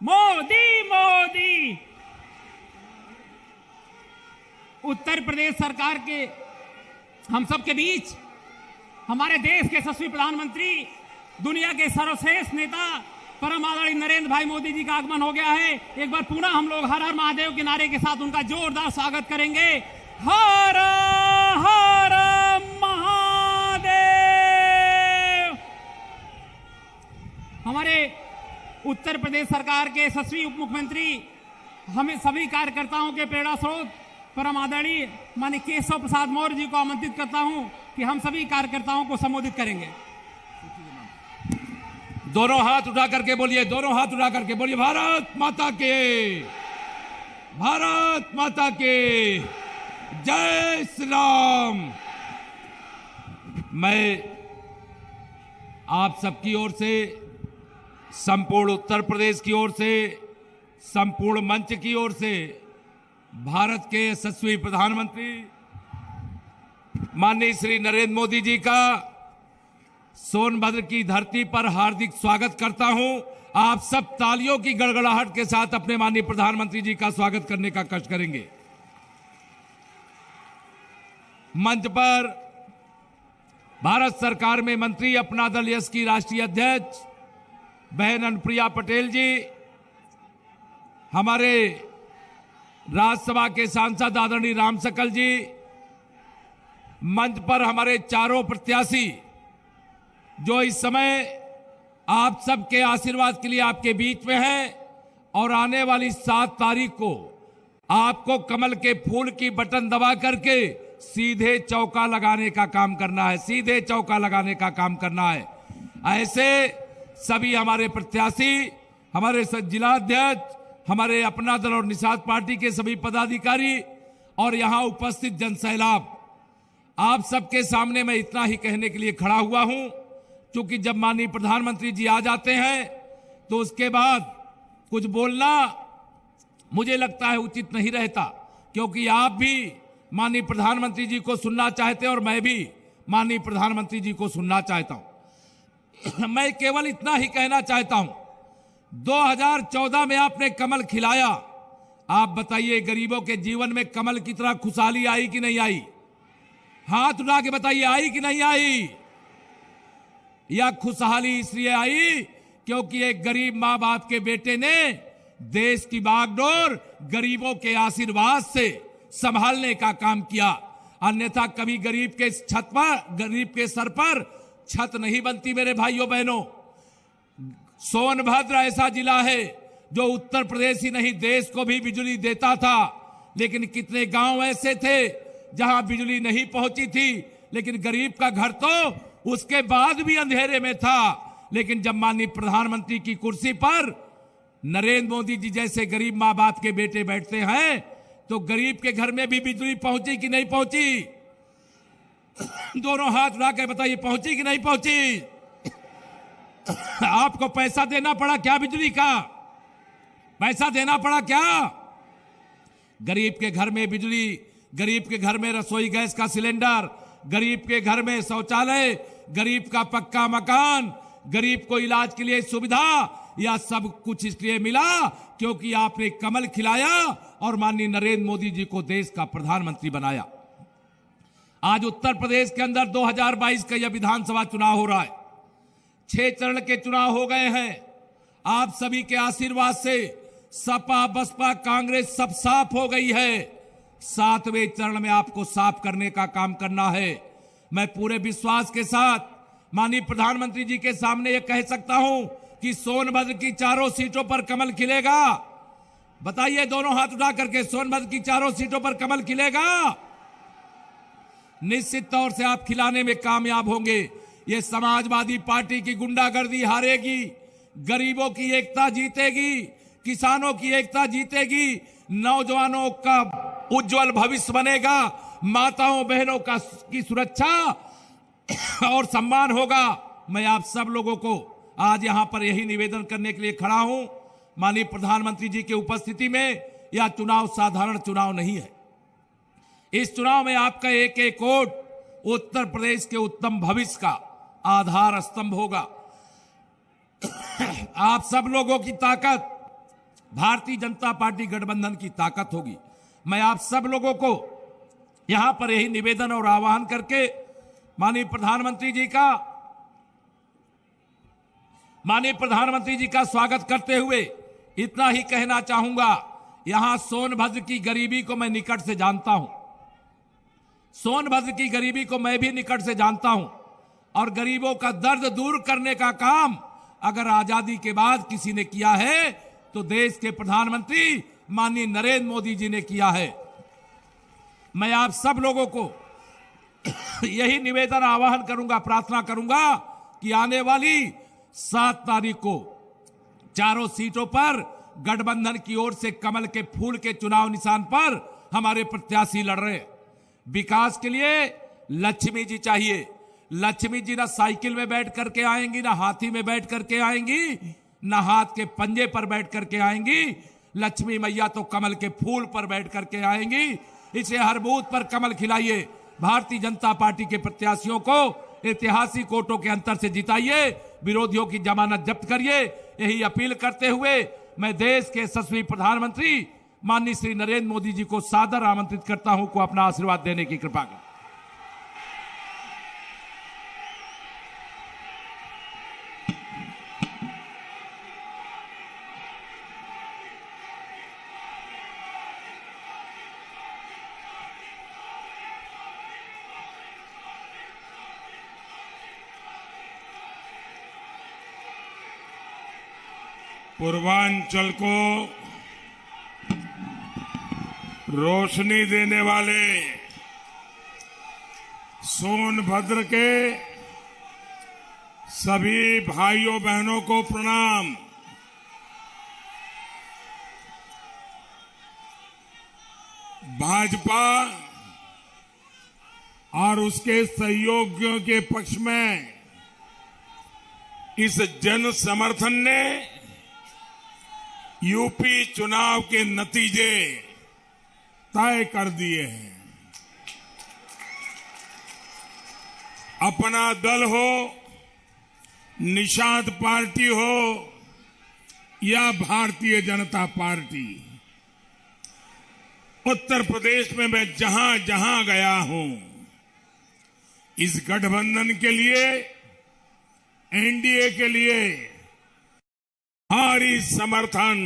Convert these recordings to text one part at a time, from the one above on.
मोदी मोदी। उत्तर प्रदेश सरकार के हम सब के बीच हमारे देश के यशस्वी प्रधानमंत्री, दुनिया के सर्वश्रेष्ठ नेता परम आदरणीय नरेंद्र भाई मोदी जी का आगमन हो गया है। एक बार पुनः हम लोग हर हर महादेव के नारे के साथ उनका जोरदार स्वागत करेंगे। हर हर महादेव। हमारे उत्तर प्रदेश सरकार के यशस्वी उप मुख्यमंत्री, हमें सभी कार्यकर्ताओं के प्रेरणा स्रोत परम आदरणीय माननीय केशव प्रसाद मौर्य जी को आमंत्रित करता हूं कि हम सभी कार्यकर्ताओं को संबोधित करेंगे। दोनों हाथ उठा करके बोलिए, दोनों हाथ उठा करके बोलिए, भारत माता के, भारत माता के जय श्री राम। मैं आप सबकी ओर से, संपूर्ण उत्तर प्रदेश की ओर से, संपूर्ण मंच की ओर से भारत के यशस्वी प्रधानमंत्री माननीय श्री नरेंद्र मोदी जी का सोनभद्र की धरती पर हार्दिक स्वागत करता हूं। आप सब तालियों की गड़गड़ाहट के साथ अपने माननीय प्रधानमंत्री जी का स्वागत करने का कष्ट करेंगे। मंच पर भारत सरकार में मंत्री, अपना दल यस की राष्ट्रीय अध्यक्ष बहन अनुप्रिया पटेल जी, हमारे राज्यसभा के सांसद आदरणीय राम सकल जी, मंच पर हमारे चारों प्रत्याशी जो इस समय आप सबके आशीर्वाद के लिए आपके बीच में हैं, और आने वाली 7 तारीख को आपको कमल के फूल की बटन दबा करके सीधे चौका लगाने का काम करना है, सीधे चौका लगाने का काम करना है। ऐसे सभी हमारे प्रत्याशी, हमारे जिलाध्यक्ष, हमारे अपना दल और निषाद पार्टी के सभी पदाधिकारी और यहां उपस्थित जनसैलाब, आप सबके सामने मैं इतना ही कहने के लिए खड़ा हुआ हूं, क्योंकि जब माननीय प्रधानमंत्री जी आ जाते हैं तो उसके बाद कुछ बोलना मुझे लगता है उचित नहीं रहता, क्योंकि आप भी माननीय प्रधानमंत्री जी को सुनना चाहते हैं और मैं भी माननीय प्रधानमंत्री जी को सुनना चाहता हूं। मैं केवल इतना ही कहना चाहता हूं, 2014 में आपने कमल खिलाया। आप बताइए, गरीबों के जीवन में कमल की तरह खुशहाली आई कि नहीं आई? हाथ उठा के बताइए, आई कि नहीं आई? यह खुशहाली इसलिए आई क्योंकि एक गरीब मां बाप के बेटे ने देश की बागडोर गरीबों के आशीर्वाद से संभालने का काम किया। अन्यथा कभी गरीब के छत पर, गरीब के सर पर छत नहीं बनती। मेरे भाइयों बहनों, सोनभद्र ऐसा जिला है जो उत्तर प्रदेश ही नहीं देश को भी बिजली देता था, लेकिन कितने गांव ऐसे थे जहां बिजली नहीं पहुंची थी, लेकिन गरीब का घर तो उसके बाद भी अंधेरे में था। लेकिन जब माननीय प्रधानमंत्री की कुर्सी पर नरेंद्र मोदी जी जैसे गरीब मां बाप के बेटे बैठते हैं तो गरीब के घर में भी बिजली पहुंची कि नहीं पहुंची? दोनों हाथ उठाकर बताइए, पहुंची कि नहीं पहुंची? आपको पैसा देना पड़ा क्या बिजली का? पैसा देना पड़ा क्या? गरीब के घर में बिजली, गरीब के घर में रसोई गैस का सिलेंडर, गरीब के घर में शौचालय, गरीब का पक्का मकान, गरीब को इलाज के लिए सुविधा, यह सब कुछ इसलिए मिला क्योंकि आपने कमल खिलाया और माननीय नरेंद्र मोदी जी को देश का प्रधानमंत्री बनाया। आज उत्तर प्रदेश के अंदर 2022 का यह विधानसभा चुनाव हो रहा है। 6 चरण के चुनाव हो गए हैं। आप सभी के आशीर्वाद से सपा, बसपा, कांग्रेस सब साफ हो गई है। 7वें चरण में आपको साफ करने का काम करना है। मैं पूरे विश्वास के साथ माननीय प्रधानमंत्री जी के सामने यह कह सकता हूं कि सोनभद्र की चारों सीटों पर कमल खिलेगा। बताइए दोनों हाथ उठा करके, सोनभद्र की चारों सीटों पर कमल खिलेगा? निश्चित तौर से आप खिलाने में कामयाब होंगे। ये समाजवादी पार्टी की गुंडागर्दी हारेगी, गरीबों की एकता जीतेगी, किसानों की एकता जीतेगी, नौजवानों का उज्जवल भविष्य बनेगा, माताओं बहनों का की सुरक्षा और सम्मान होगा। मैं आप सब लोगों को आज यहां पर यही निवेदन करने के लिए खड़ा हूं। माननीय प्रधानमंत्री जी की उपस्थिति में यह चुनाव साधारण चुनाव नहीं है। इस चुनाव में आपका एक एक वोट उत्तर प्रदेश के उत्तम भविष्य का आधार स्तंभ होगा। आप सब लोगों की ताकत, भारतीय जनता पार्टी गठबंधन की ताकत होगी। मैं आप सब लोगों को यहां पर यही निवेदन और आह्वान करके माननीय प्रधानमंत्री जी का स्वागत करते हुए इतना ही कहना चाहूंगा, यहां सोनभद्र की गरीबी को मैं निकट से जानता हूं, सोनभद्र की गरीबी को मैं भी निकट से जानता हूं, और गरीबों का दर्द दूर करने का काम अगर आजादी के बाद किसी ने किया है तो देश के प्रधानमंत्री माननीय नरेंद्र मोदी जी ने किया है। मैं आप सब लोगों को यही निवेदन आह्वान करूंगा, प्रार्थना करूंगा कि आने वाली 7 तारीख को चारों सीटों पर गठबंधन की ओर से कमल के फूल के चुनाव निशान पर हमारे प्रत्याशी लड़ रहे। विकास के लिए लक्ष्मी जी चाहिए। लक्ष्मी जी ना साइकिल में बैठ करके आएंगी, ना हाथी में बैठ करके आएंगी, ना हाथ के पंजे पर बैठ करके आएंगी। लक्ष्मी मैया तो कमल के फूल पर बैठ करके आएंगी। इसे हर बूथ पर कमल खिलाइए। भारतीय जनता पार्टी के प्रत्याशियों को ऐतिहासिक वोटों के अंतर से जिताइए, विरोधियों की जमानत जब्त करिए। यही अपील करते हुए मैं देश के यशस्वी प्रधानमंत्री माननीय श्री नरेंद्र मोदी जी को सादर आमंत्रित करता हूं को अपना आशीर्वाद देने की कृपा करें। पूर्वांचल को रोशनी देने वाले सोनभद्र के सभी भाइयों बहनों को प्रणाम। भाजपा और उसके सहयोगियों के पक्ष में इस जन समर्थन ने यूपी चुनाव के नतीजे तय कर दिए हैं। अपना दल हो, निषाद पार्टी हो या भारतीय जनता पार्टी, उत्तर प्रदेश में मैं जहां जहां गया हूं, इस गठबंधन के लिए, एनडीए के लिए भारी समर्थन,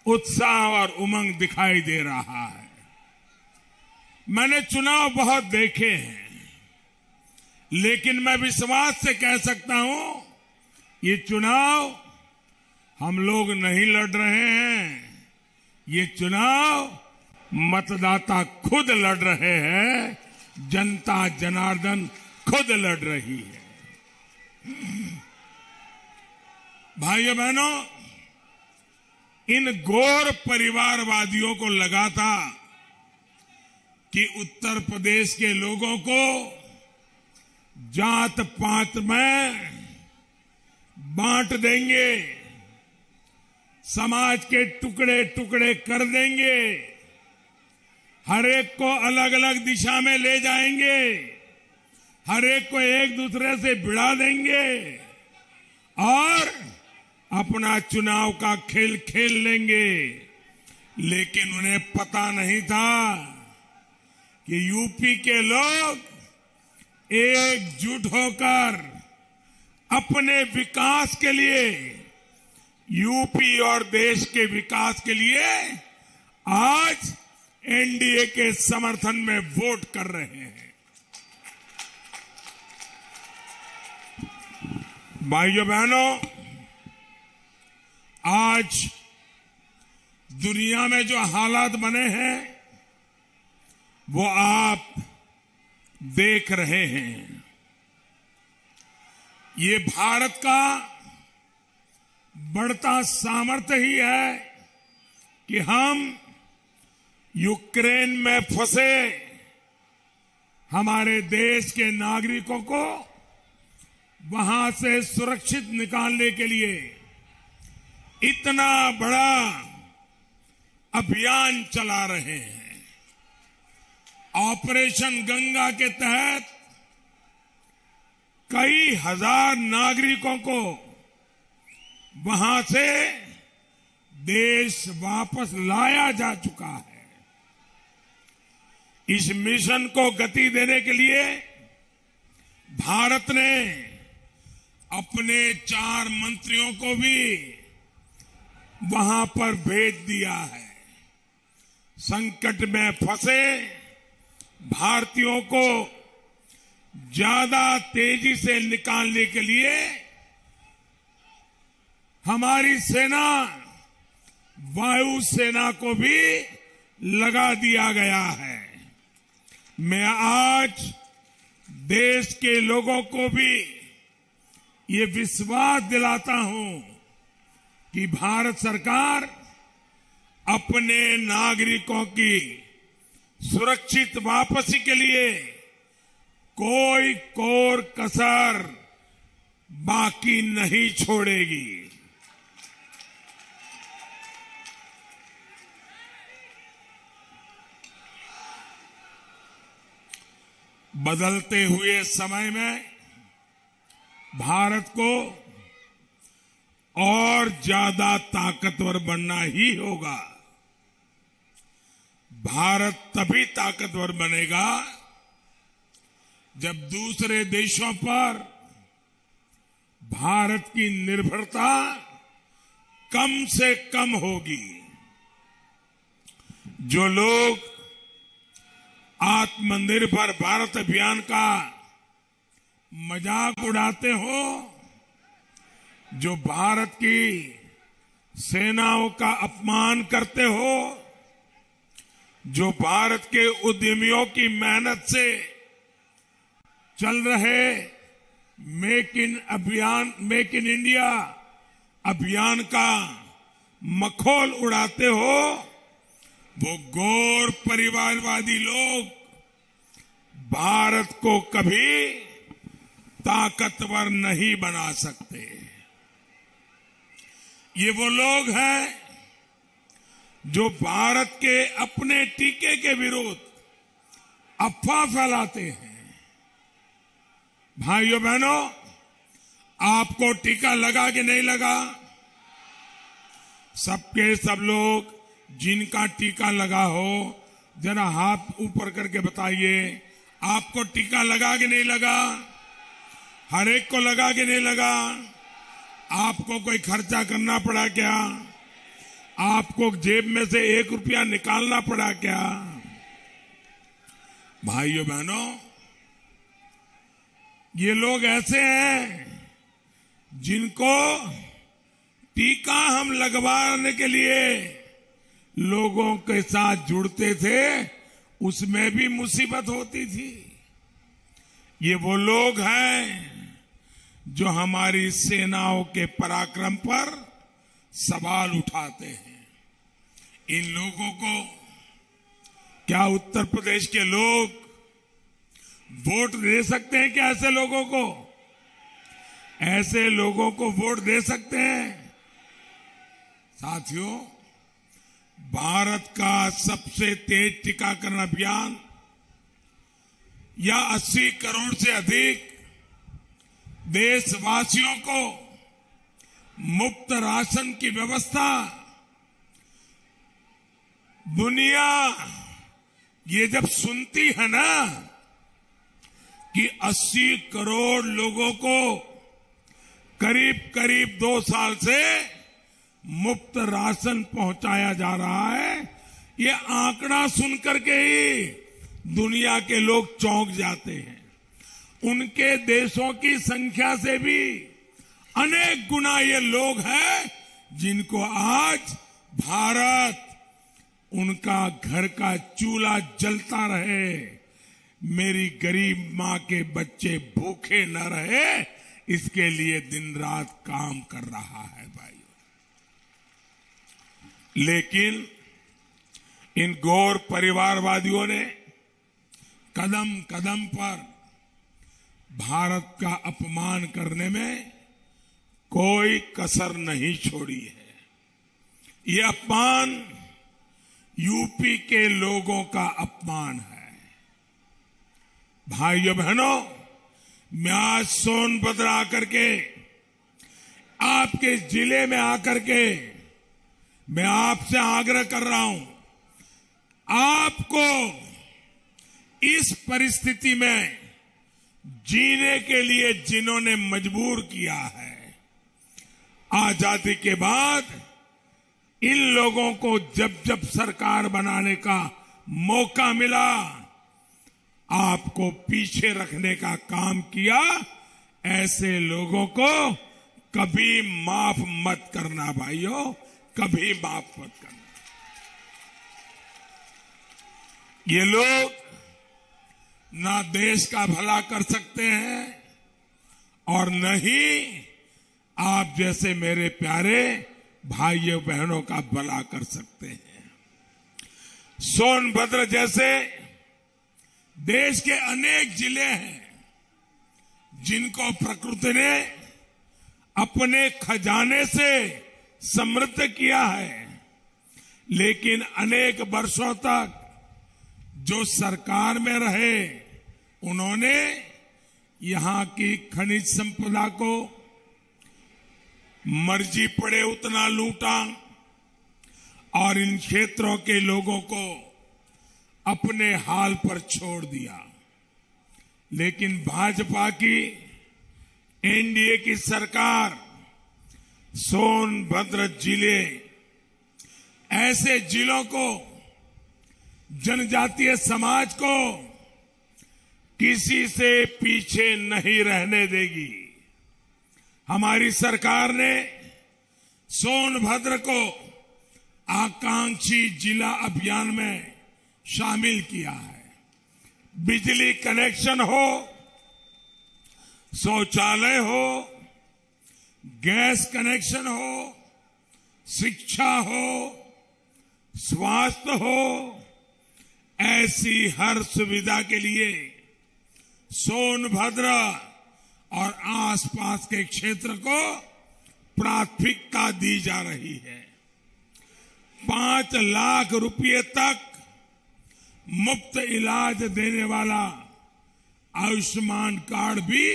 उत्साह और उमंग दिखाई दे रहा है। मैंने चुनाव बहुत देखे हैं, लेकिन मैं विश्वास से कह सकता हूं, ये चुनाव हम लोग नहीं लड़ रहे हैं, ये चुनाव मतदाता खुद लड़ रहे हैं, जनता जनार्दन खुद लड़ रही है। भाइयों बहनों, इन घोर परिवारवादियों को लगा था कि उत्तर प्रदेश के लोगों को जात पात में बांट देंगे, समाज के टुकड़े टुकड़े कर देंगे, हर एक को अलग अलग दिशा में ले जाएंगे, हर एक को एक दूसरे से भिड़ा देंगे और अपना चुनाव का खेल खेल लेंगे। लेकिन उन्हें पता नहीं था कि यूपी के लोग एकजुट होकर अपने विकास के लिए, यूपी और देश के विकास के लिए आज एनडीए के समर्थन में वोट कर रहे हैं। भाइयों बहनों, आज दुनिया में जो हालात बने हैं वो आप देख रहे हैं। ये भारत का बढ़ता सामर्थ्य ही है कि हम यूक्रेन में फंसे हमारे देश के नागरिकों को वहां से सुरक्षित निकालने के लिए इतना बड़ा अभियान चला रहे हैं। ऑपरेशन गंगा के तहत कई हजार नागरिकों को वहां से देश वापस लाया जा चुका है। इस मिशन को गति देने के लिए भारत ने अपने 4 मंत्रियों को भी वहां पर भेज दिया है। संकट में फंसे भारतीयों को ज्यादा तेजी से निकालने के लिए हमारी सेना वायु सेना को भी लगा दिया गया है। मैं आज देश के लोगों को भी ये विश्वास दिलाता हूं कि भारत सरकार अपने नागरिकों की सुरक्षित वापसी के लिए कोई कोर कसर बाकी नहीं छोड़ेगी। बदलते हुए समय में भारत को और ज्यादा ताकतवर बनना ही होगा। भारत तभी ताकतवर बनेगा जब दूसरे देशों पर भारत की निर्भरता कम से कम होगी। जो लोग आत्मनिर्भर भारत अभियान का मजाक उड़ाते हो, जो भारत की सेनाओं का अपमान करते हो, जो भारत के उद्यमियों की मेहनत से चल रहे मेक इन इंडिया अभियान का मखौल उड़ाते हो, वो गौर परिवारवादी लोग भारत को कभी ताकतवर नहीं बना सकते। ये वो लोग हैं जो भारत के अपने टीके के विरुद्ध अफवाह फैलाते हैं। भाइयों बहनों, आपको टीका लगा कि नहीं लगा? सबके सब लोग जिनका टीका लगा हो जरा हाथ ऊपर करके बताइए, आपको टीका लगा कि नहीं लगा? हर एक को लगा कि नहीं लगा? आपको कोई खर्चा करना पड़ा क्या? आपको जेब में से 1 रुपया निकालना पड़ा क्या? भाइयों बहनों, ये लोग ऐसे हैं जिनको टीका हम लगवाने के लिए लोगों के साथ जुड़ते थे, उसमें भी मुसीबत होती थी। ये वो लोग हैं जो हमारी सेनाओं के पराक्रम पर सवाल उठाते हैं। इन लोगों को क्या उत्तर प्रदेश के लोग वोट दे सकते हैं? क्या ऐसे लोगों को, ऐसे लोगों को वोट दे सकते हैं? साथियों, भारत का सबसे तेज टीकाकरण अभियान या 80 करोड़ से अधिक देशवासियों को मुफ्त राशन की व्यवस्था, दुनिया ये जब सुनती है ना कि 80 करोड़ लोगों को करीब करीब 2 साल से मुफ्त राशन पहुंचाया जा रहा है, ये आंकड़ा सुनकर के ही दुनिया के लोग चौंक जाते हैं। उनके देशों की संख्या से भी अनेक गुना ये लोग हैं जिनको आज भारत उनका घर का चूल्हा जलता रहे, मेरी गरीब मां के बच्चे भूखे न रहे, इसके लिए दिन रात काम कर रहा है भाई। लेकिन इन गौर परिवारवादियों ने कदम कदम पर भारत का अपमान करने में कोई कसर नहीं छोड़ी है। ये अपमान यूपी के लोगों का अपमान है। भाइयों बहनों, मैं आज सोनभद्र आकर के, आपके जिले में आकर के मैं आपसे आग्रह कर रहा हूं, आपको इस परिस्थिति में जीने के लिए जिन्होंने मजबूर किया है, आजादी के बाद इन लोगों को जब जब सरकार बनाने का मौका मिला, आपको पीछे रखने का काम किया। ऐसे लोगों को कभी माफ मत करना भाइयों, कभी माफ मत करना। ये लोग ना देश का भला कर सकते हैं और न ही आप जैसे मेरे प्यारे भाइयों बहनों का भला कर सकते हैं। सोनभद्र जैसे देश के अनेक जिले हैं जिनको प्रकृति ने अपने खजाने से समृद्ध किया है, लेकिन अनेक वर्षों तक जो सरकार में रहे उन्होंने यहां की खनिज संपदा को मर्जी पड़े उतना लूटा और इन क्षेत्रों के लोगों को अपने हाल पर छोड़ दिया। लेकिन भाजपा की एनडीए की सरकार सोनभद्र जिले, ऐसे जिलों को, जनजातीय समाज को किसी से पीछे नहीं रहने देगी। हमारी सरकार ने सोनभद्र को आकांक्षी जिला अभियान में शामिल किया है। बिजली कनेक्शन हो, शौचालय हो, गैस कनेक्शन हो, शिक्षा हो, स्वास्थ्य हो, ऐसी हर सुविधा के लिए सोनभद्र और आसपास के क्षेत्र को प्राथमिकता दी जा रही है। 5 लाख रुपए तक मुफ्त इलाज देने वाला आयुष्मान कार्ड भी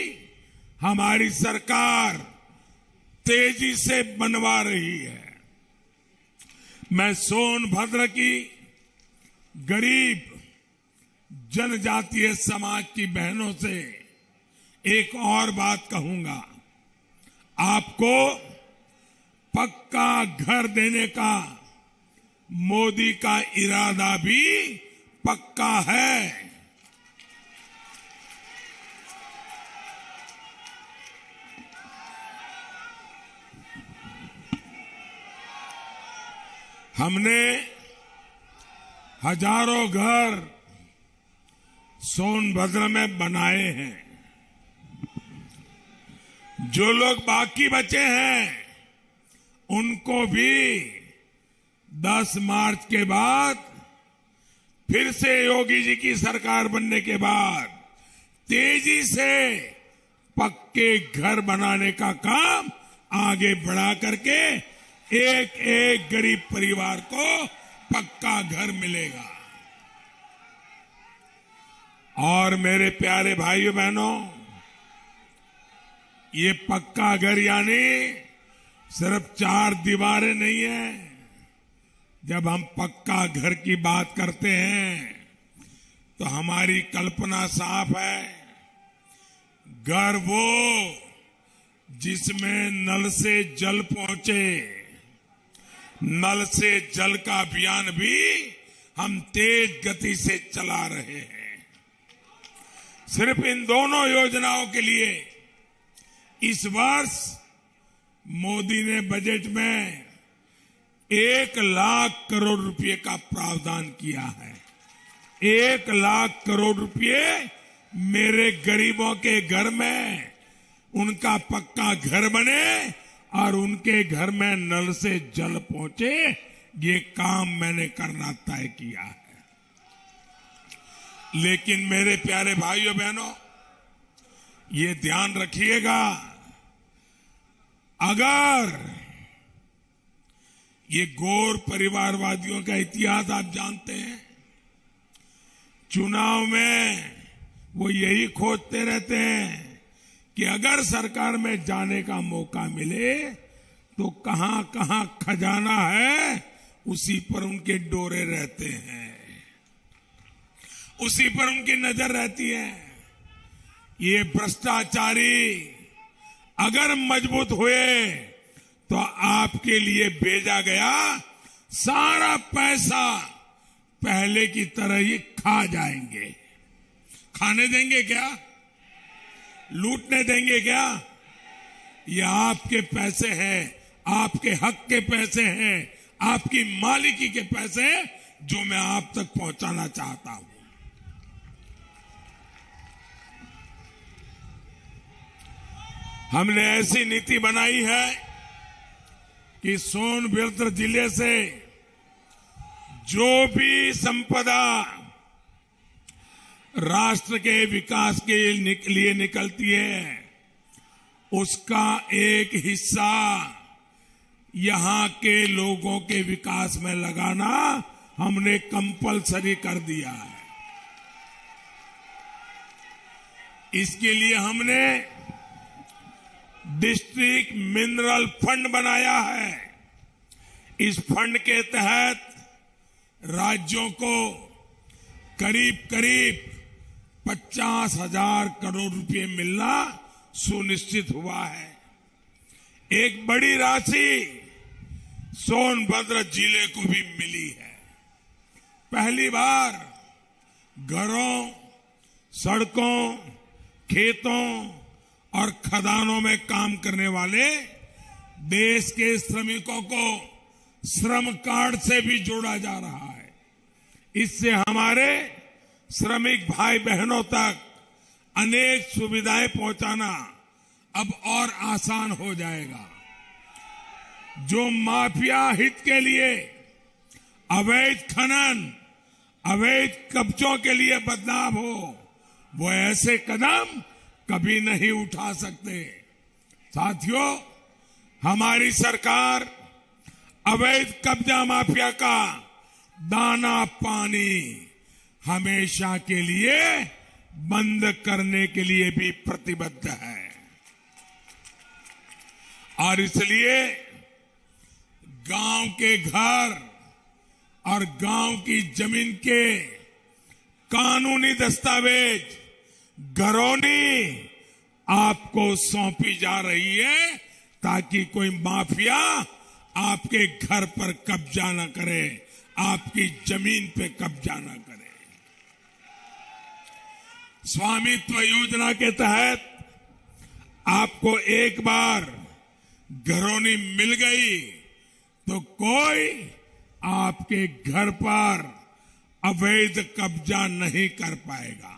हमारी सरकार तेजी से बनवा रही है। मैं सोनभद्र की गरीब जनजातीय समाज की बहनों से एक और बात कहूंगा, आपको पक्का घर देने का मोदी का इरादा भी पक्का है। हमने हजारों घर सोनभद्र में बनाए हैं। जो लोग बाकी बचे हैं उनको भी 10 मार्च के बाद, फिर से योगी जी की सरकार बनने के बाद तेजी से पक्के घर बनाने का काम आगे बढ़ा करके एक एक गरीब परिवार को पक्का घर मिलेगा। और मेरे प्यारे भाइयों बहनों, ये पक्का घर यानी सिर्फ 4 दीवारें नहीं है। जब हम पक्का घर की बात करते हैं तो हमारी कल्पना साफ है। घर वो जिसमें नल से जल पहुंचे। नल से जल का अभियान भी हम तेज गति से चला रहे हैं। सिर्फ इन दोनों योजनाओं के लिए इस वर्ष मोदी ने बजट में 1 लाख करोड़ रुपए का प्रावधान किया है। 1 लाख करोड़ रुपए मेरे गरीबों के घर में उनका पक्का घर बने और उनके घर में नल से जल पहुंचे, ये काम मैंने करना तय किया है। लेकिन मेरे प्यारे भाइयों बहनों, ये ध्यान रखिएगा, अगर ये गौर परिवारवादियों का इतिहास आप जानते हैं, चुनाव में वो यही खोजते रहते हैं कि अगर सरकार में जाने का मौका मिले तो कहां कहां खजाना है उसी पर उनके डोरे रहते हैं, उसी पर उनकी नजर रहती है। ये भ्रष्टाचारी अगर मजबूत हुए तो आपके लिए भेजा गया सारा पैसा पहले की तरह ही खा जाएंगे। खाने देंगे क्या? लूटने देंगे क्या? ये आपके पैसे हैं, आपके हक के पैसे हैं, आपकी मालिकी के पैसे हैं, जो मैं आप तक पहुंचाना चाहता हूं। हमने ऐसी नीति बनाई है कि सोनभद्र जिले से जो भी संपदा राष्ट्र के विकास के लिए निकलती है, उसका एक हिस्सा यहां के लोगों के विकास में लगाना हमने कंपलसरी कर दिया है। इसके लिए हमने डिस्ट्रिक्ट मिनरल फंड बनाया है। इस फंड के तहत राज्यों को करीब करीब 50,000 करोड़ रुपए मिलना सुनिश्चित हुआ है। एक बड़ी राशि सोनभद्र जिले को भी मिली है। पहली बार घरों, सड़कों, खेतों और खदानों में काम करने वाले देश के श्रमिकों को श्रम कार्ड से भी जोड़ा जा रहा है। इससे हमारे श्रमिक भाई बहनों तक अनेक सुविधाएं पहुंचाना अब और आसान हो जाएगा। जो माफिया हित के लिए अवैध खनन, अवैध कब्जों के लिए बदनाम हो, वो ऐसे कदम कभी नहीं उठा सकते। साथियों, हमारी सरकार अवैध कब्जा माफिया का दाना पानी हमेशा के लिए बंद करने के लिए भी प्रतिबद्ध है। और इसलिए गांव के घर और गांव की जमीन के कानूनी दस्तावेज घरौनी आपको सौंपी जा रही है, ताकि कोई माफिया आपके घर पर कब्जा न करे, आपकी जमीन पे कब्जा न करे। स्वामित्व योजना के तहत आपको एक बार घरौनी मिल गई तो कोई आपके घर पर अवैध कब्जा नहीं कर पाएगा।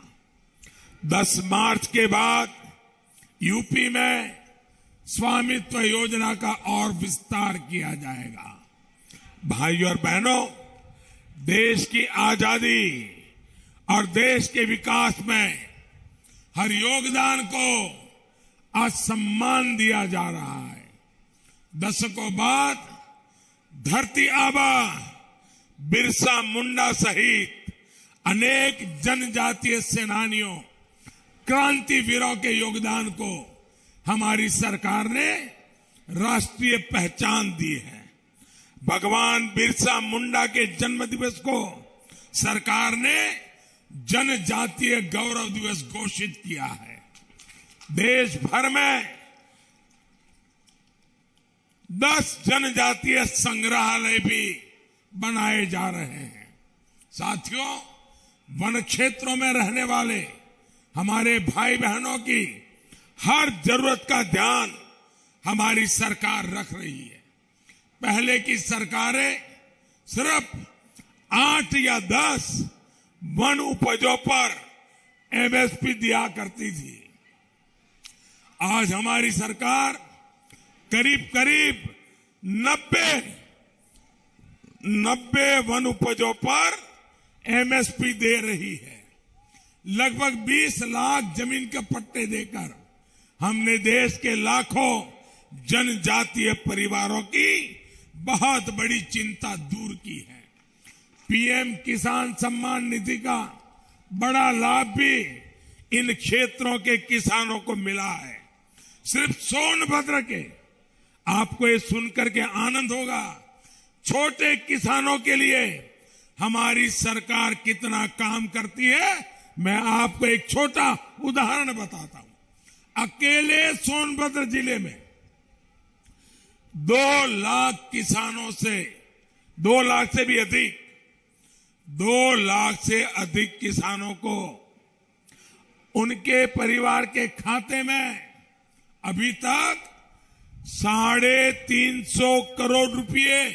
10 मार्च के बाद यूपी में स्वामित्व योजना का और विस्तार किया जाएगा। भाइयों और बहनों, देश की आजादी और देश के विकास में हर योगदान को आज सम्मान दिया जा रहा है। दशकों बाद धरती आबा बिरसा मुंडा सहित अनेक जनजातीय सेनानियों, क्रांतिवीरों के योगदान को हमारी सरकार ने राष्ट्रीय पहचान दी है। भगवान बिरसा मुंडा के जन्म दिवस को सरकार ने जनजातीय गौरव दिवस घोषित किया है। देश भर में 10 जनजातीय संग्रहालय भी बनाए जा रहे हैं। साथियों, वन क्षेत्रों में रहने वाले हमारे भाई बहनों की हर जरूरत का ध्यान हमारी सरकार रख रही है। पहले की सरकारें सिर्फ 8 या 10 वन उपजों पर एमएसपी दिया करती थी। आज हमारी सरकार करीब करीब 90 वन उपजों पर एमएसपी दे रही है। लगभग 20 लाख जमीन के पट्टे देकर हमने देश के लाखों जनजातीय परिवारों की बहुत बड़ी चिंता दूर की है। पीएम किसान सम्मान निधि का बड़ा लाभ भी इन क्षेत्रों के किसानों को मिला है। सिर्फ सोनभद्र के आपको ये सुनकर के आनंद होगा, छोटे किसानों के लिए हमारी सरकार कितना काम करती है। मैं आपको एक छोटा उदाहरण बताता हूं। अकेले सोनभद्र जिले में 2 लाख किसानों से, 2 लाख से भी अधिक, 2 लाख से अधिक किसानों को उनके परिवार के खाते में अभी तक 350 करोड़ रुपए,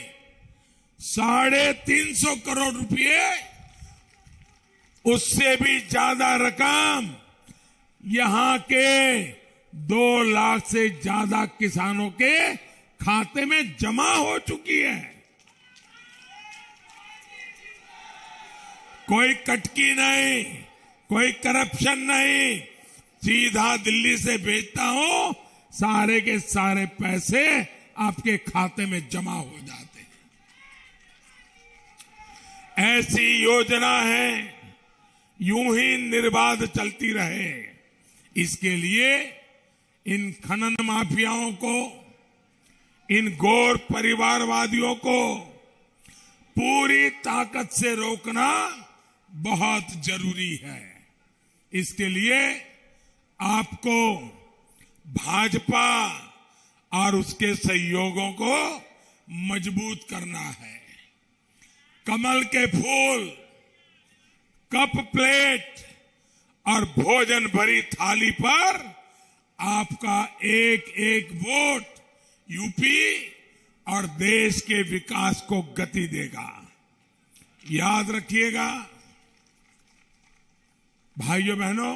350 करोड़ रुपए, उससे भी ज्यादा रकम यहां के 2 लाख से ज्यादा किसानों के खाते में जमा हो चुकी है। कोई कटकी नहीं, कोई करप्शन नहीं, सीधा दिल्ली से भेजता हूं, सारे के सारे पैसे आपके खाते में जमा हो जाते हैं। ऐसी योजना है, यूं ही निर्बाध चलती रहे। इसके लिए इन खनन माफियाओं को, इन गौर परिवारवादियों को पूरी ताकत से रोकना बहुत जरूरी है। इसके लिए आपको भाजपा और उसके सहयोगों को मजबूत करना है। कमल के फूल, कप प्लेट और भोजन भरी थाली पर आपका एक एक वोट यूपी और देश के विकास को गति देगा। याद रखिएगा भाइयों बहनों,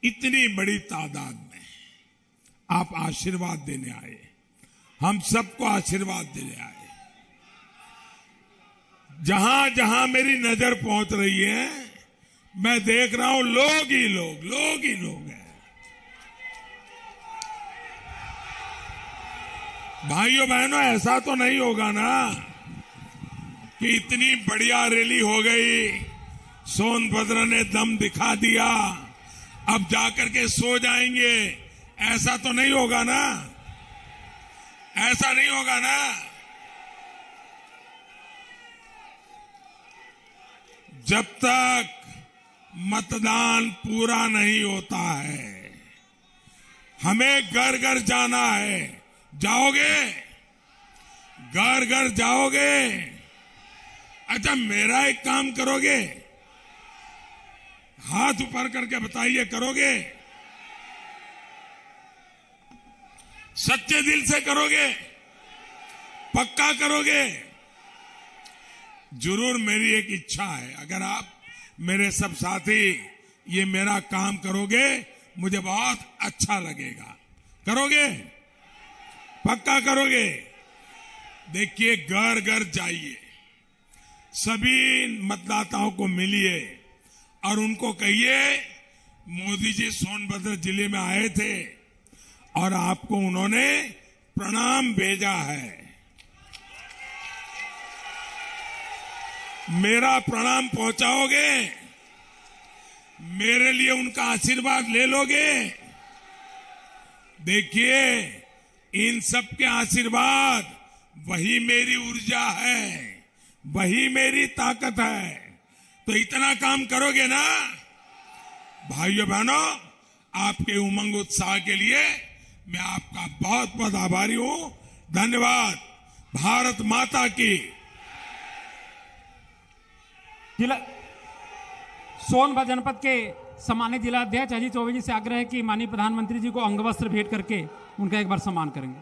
इतनी बड़ी तादाद में आप आशीर्वाद देने आए, हम सबको आशीर्वाद देने आए। जहां जहां मेरी नजर पहुंच रही है, मैं देख रहा हूं लोग ही लोग हैं। भाइयों बहनों, ऐसा तो नहीं होगा ना कि इतनी बढ़िया रैली हो गई, सोनभद्र ने दम दिखा दिया, अब जाकर के सो जाएंगे। ऐसा तो नहीं होगा ना, ऐसा नहीं होगा ना। जब तक मतदान पूरा नहीं होता है, हमें घर घर जाना है। जाओगे? घर घर जाओगे? अच्छा, मेरा एक काम करोगे? हाथ ऊपर करके बताइए, करोगे? सच्चे दिल से करोगे? पक्का करोगे? जरूर मेरी एक इच्छा है, अगर आप मेरे सब साथी ये मेरा काम करोगे, मुझे बहुत अच्छा लगेगा। करोगे? पक्का करोगे? देखिए, घर घर जाइए, सभी मतदाताओं को मिलिए और उनको कहिए मोदी जी सोनभद्र जिले में आए थे और आपको उन्होंने प्रणाम भेजा है। मेरा प्रणाम पहुंचाओगे? मेरे लिए उनका आशीर्वाद ले लोगे? देखिए, इन सबके आशीर्वाद वही मेरी ऊर्जा है, वही मेरी ताकत है। तो इतना काम करोगे ना? भाइयों बहनों, आपके उमंग उत्साह के लिए मैं आपका बहुत बहुत आभारी हूं। धन्यवाद। भारत माता की। जिला सोनभद्र जनपद के सम्मानित जिला अध्यक्ष अजीत चौबे जी से आग्रह है कि माननीय प्रधानमंत्री जी को अंगवस्त्र भेंट करके उनका एक बार सम्मान करेंगे।